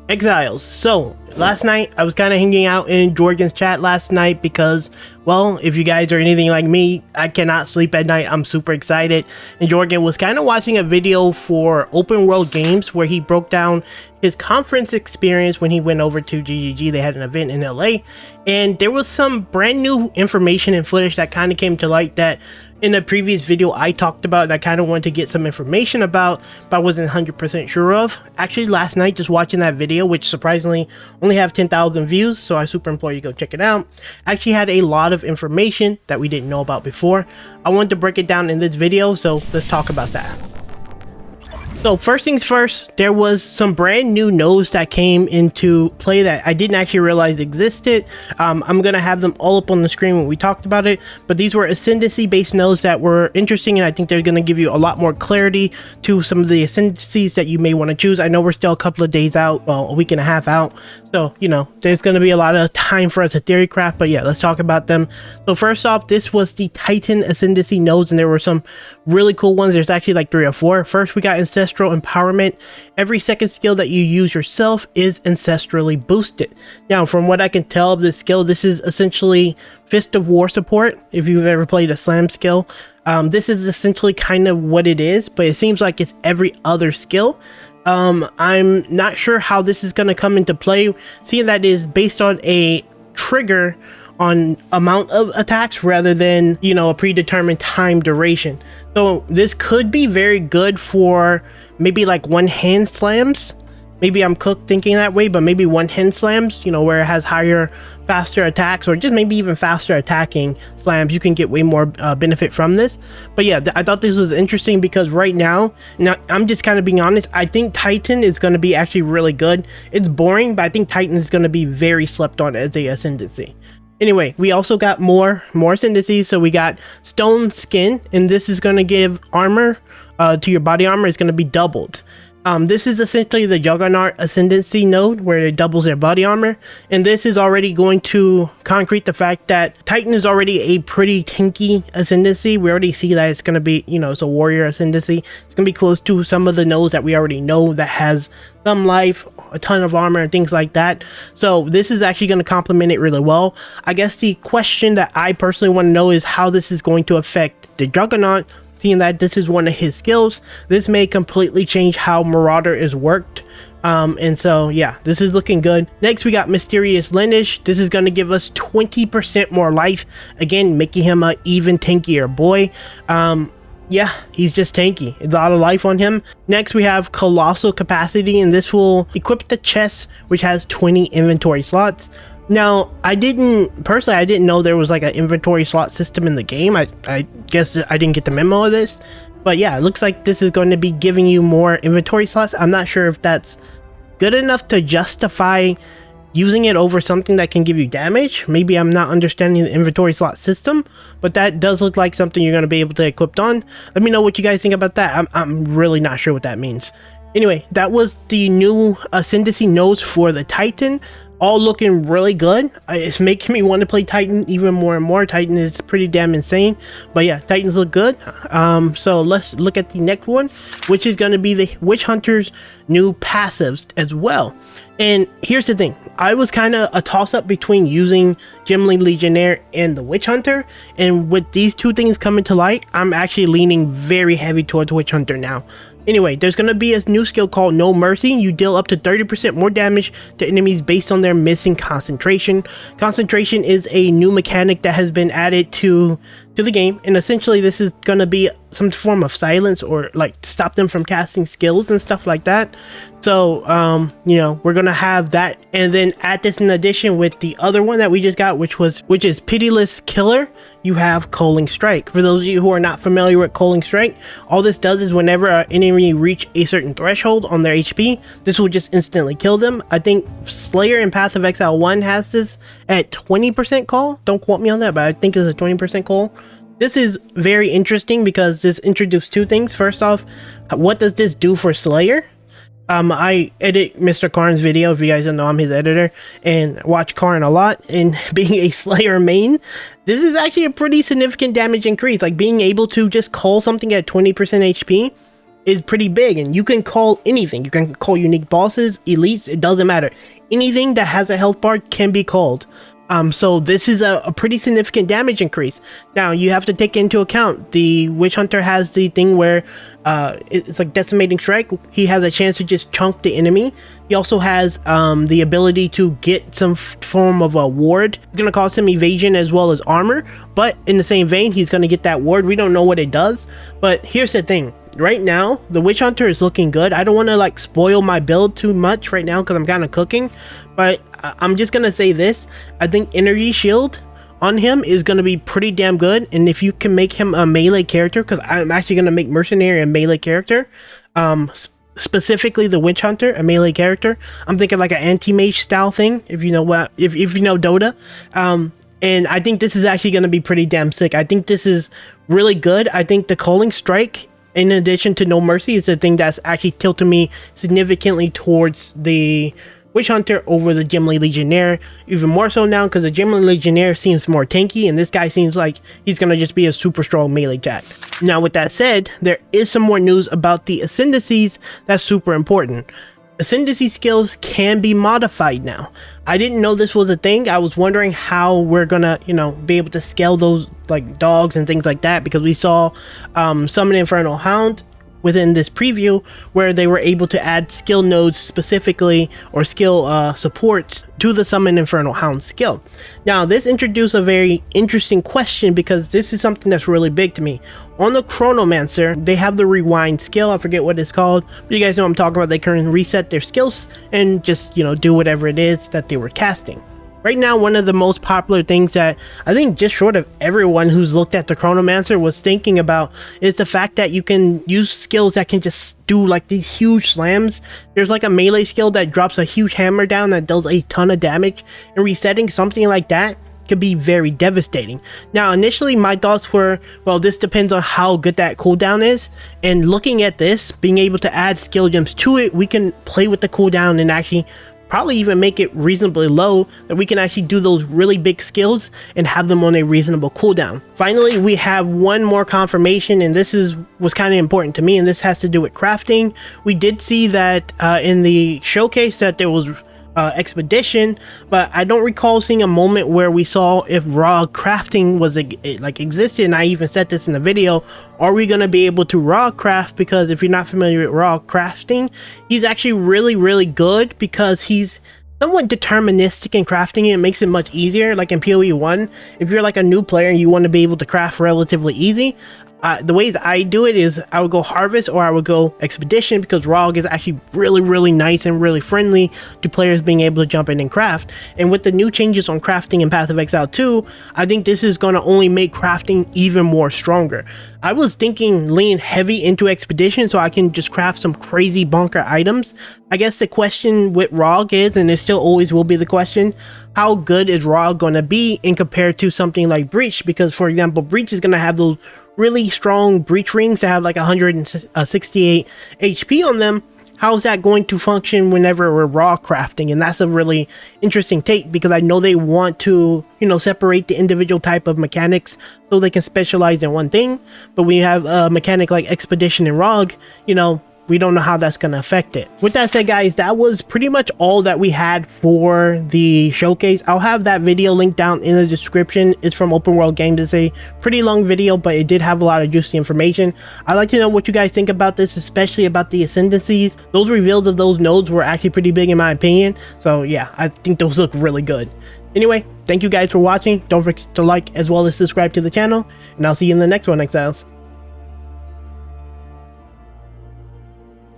Exiles. So last night I was kind of hanging out in Jorgen's chat last night because, well, if you guys are anything like me, I cannot sleep at night. I'm super excited. And Jorgen was kind of watching a video for Open World Games where he broke down his conference experience when he went over to GGG. They had an event in LA, and there was some brand new information and footage that kind of came to light that in a previous video I talked about, and I kind of wanted to get some information about, but I wasn't 100% sure of. Actually, last night, just watching that video, which surprisingly only have 10,000 views, so I super implore you to go check it out, actually had a lot of information that we didn't know about before. I wanted to break it down in this video, so let's talk about that. So first things first, there was some brand new nodes that came into play that I didn't actually realize existed. I'm going to have them all up on the screen when we talked about it, but these were Ascendancy based nodes that were interesting, and I think they're going to give you a lot more clarity to some of the Ascendancies that you may want to choose. I know we're still a couple of days out, well, a week and a half out, so you know, there's going to be a lot of time for us to theory craft, but yeah, let's talk about them. So first off, this was the Titan Ascendancy nodes, and there were some really cool ones. There's actually like 3 or 4. First, we got Ancestral Empowerment. Every second skill that you use yourself is ancestrally boosted. Now, from what I can tell of this skill, this is essentially Fist of War support. If you've ever played a slam skill, this is essentially kind of what it is, but it seems like it's every other skill. I'm not sure how this is going to come into play, seeing that it is based on a trigger on amount of attacks rather than, you know, a predetermined time duration. So this could be very good for maybe like one hand slams. Maybe I'm cooked thinking that way, but maybe one hand slams, you know, where it has higher, faster attacks, or just maybe even faster attacking slams. You can get way more benefit from this. But yeah, I thought this was interesting because right now, I'm just kind of being honest, I think Titan is going to be actually really good. It's boring, but I think Titan is going to be very slept on as a Ascendancy. Anyway, we also got more Ascendancies. So we got Stone Skin, and this is going to give armor to your body armor is going to be doubled. This is essentially the Juggernaut Ascendancy node where it doubles their body armor, and this is already going to concrete the fact that Titan is already a pretty tanky Ascendancy. We already see that it's going to be, you know, it's a warrior Ascendancy. It's going to be close to some of the nodes that we already know that has some life, a ton of armor and things like that. So this is actually going to complement it really well. I guess the question that I personally want to know is how this is going to affect the Juggernaut, seeing that this is one of his skills. This may completely change how Marauder is worked. And so yeah, this is looking good. Next, we got Mysterious Lineage. This is going to give us 20% more life, again making him an even tankier boy. Yeah, he's just tanky. A lot of life on him. Next, we have Colossal Capacity, and this will equip the chest, which has 20 inventory slots. Now, I didn't know there was like an inventory slot system in the game. I guess I didn't get the memo of this. But yeah, it looks like this is going to be giving you more inventory slots. I'm not sure if that's good enough to justify using it over something that can give you damage. Maybe I'm not understanding the inventory slot system, but that does look like something you're going to be able to equip on. Let me know what you guys think about that. I'm really not sure what that means. Anyway, that was the new Ascendancy nodes for the Titan. All looking really good. It's making me want to play Titan even more and more. Titan is pretty damn insane. But yeah, Titans look good. So let's look at the next one, which is going to be the Witch Hunter's new passives as well. And here's the thing. I was kind of a toss-up between using Gemling Legionnaire and the Witch Hunter. And with these two things coming to light, I'm actually leaning very heavy towards Witch Hunter now. Anyway, there's going to be a new skill called No Mercy. You deal up to 30% more damage to enemies based on their missing concentration. Concentration is a new mechanic that has been added to the game, and essentially this is going to be some form of silence or like stop them from casting skills and stuff like that. So you know, we're going to have that, and then add this in addition with the other one that we just got, which is Pitiless Killer. You have Culling Strike. For those of you who are not familiar with Culling Strike, all this does is whenever an enemy reach a certain threshold on their HP, this will just instantly kill them. I think Slayer in Path of Exile 1 has this at 20% call. Don't quote me on that, but I think it's a 20% call. This is very interesting because this introduced two things. First off, what does this do for Slayer? I edit Mr. Karn's video, if you guys don't know, I'm his editor, and watch Karn a lot. And being a Slayer main, this is actually a pretty significant damage increase. Like being able to just call something at 20% HP is pretty big, and you can call anything. You can call unique bosses, elites, it doesn't matter. Anything that has a health bar can be called. So this is a pretty significant damage increase. Now you have to take into account the Witch Hunter has the thing where it's like decimating strike. He has a chance to just chunk the enemy. He also has the ability to get some form of a ward. It's going to cost him evasion as well as armor, but in the same vein, he's going to get that ward. We don't know what it does, but here's the thing. Right now, the Witch Hunter is looking good. I don't want to like spoil my build too much right now because I'm kind of cooking, but I'm just going to say this. I think Energy Shield on him is going to be pretty damn good, and if you can make him a melee character, because I'm actually going to make Mercenary a melee character, specifically the Witch Hunter, a melee character. I'm thinking like an anti-mage style thing, if you know what, if you know Dota. And I think this is actually going to be pretty damn sick. I think this is really good. I think the Culling Strike, in addition to No Mercy, is the thing that's actually tilted me significantly towards the Witch Hunter over the Gimli Legionnaire, even more so now because the Gimli Legionnaire seems more tanky, and this guy seems like he's gonna just be a super strong melee jack. Now with that said, there is some more news about the Ascendancies that's super important. Ascendancy skills can be modified now. I didn't know this was a thing. I was wondering how we're gonna, you know, be able to scale those like dogs and things like that, because we saw Summon Infernal Hound within this preview where they were able to add skill nodes specifically, or skill supports to the Summon Infernal Hound skill. Now this introduced a very interesting question, because this is something that's really big to me. On the Chronomancer, they have the rewind skill. I forget what it's called, but you guys know what I'm talking about. They can reset their skills and just, you know, do whatever it is that they were casting. Right now, one of the most popular things that I think just short of everyone who's looked at the Chronomancer was thinking about is the fact that you can use skills that can just do like these huge slams. There's like a melee skill that drops a huge hammer down that does a ton of damage, and resetting something like that could be very devastating. Now initially my thoughts were, well, this depends on how good that cooldown is, and looking at this, being able to add skill gems to it, we can play with the cooldown and actually probably even make it reasonably low, that we can actually do those really big skills and have them on a reasonable cooldown. Finally, we have one more confirmation, and this was kind of important to me, and this has to do with crafting. We did see that in the showcase that there was expedition, but I don't recall seeing a moment where we saw if raw crafting was like existed. And I even said this in the video, are we going to be able to raw craft? Because if you're not familiar with raw crafting, he's actually really good, because he's somewhat deterministic in crafting. It makes it much easier. Like in PoE 1, if you're like a new player and you want to be able to craft relatively easy, the ways I do it is I would go harvest or I would go expedition, because ROG is actually really nice and really friendly to players being able to jump in and craft. And with the new changes on crafting in Path of Exile 2, I think this is going to only make crafting even more stronger. I was thinking lean heavy into expedition so I can just craft some crazy bonker items. I guess the question with ROG is, and it still always will be the question, how good is ROG going to be in compared to something like Breach? Because for example, Breach is going to have those really strong breach rings that have like 168 HP on them. How's that going to function whenever we're raw crafting? And that's a really interesting take, because I know they want to, you know, separate the individual type of mechanics so they can specialize in one thing. But when you have a mechanic like expedition and ROG, you know, we don't know how that's going to affect it. With that said, guys, that was pretty much all that we had for the showcase. I'll have that video linked down in the description. It's from Open World Games. It's a pretty long video, but it did have a lot of juicy information. I'd like to know what you guys think about this, especially about the Ascendancies. Those reveals of those nodes were actually pretty big in my opinion. So yeah, I think those look really good. Anyway, thank you guys for watching. Don't forget to like as well as subscribe to the channel, and I'll see you in the next one, Exiles.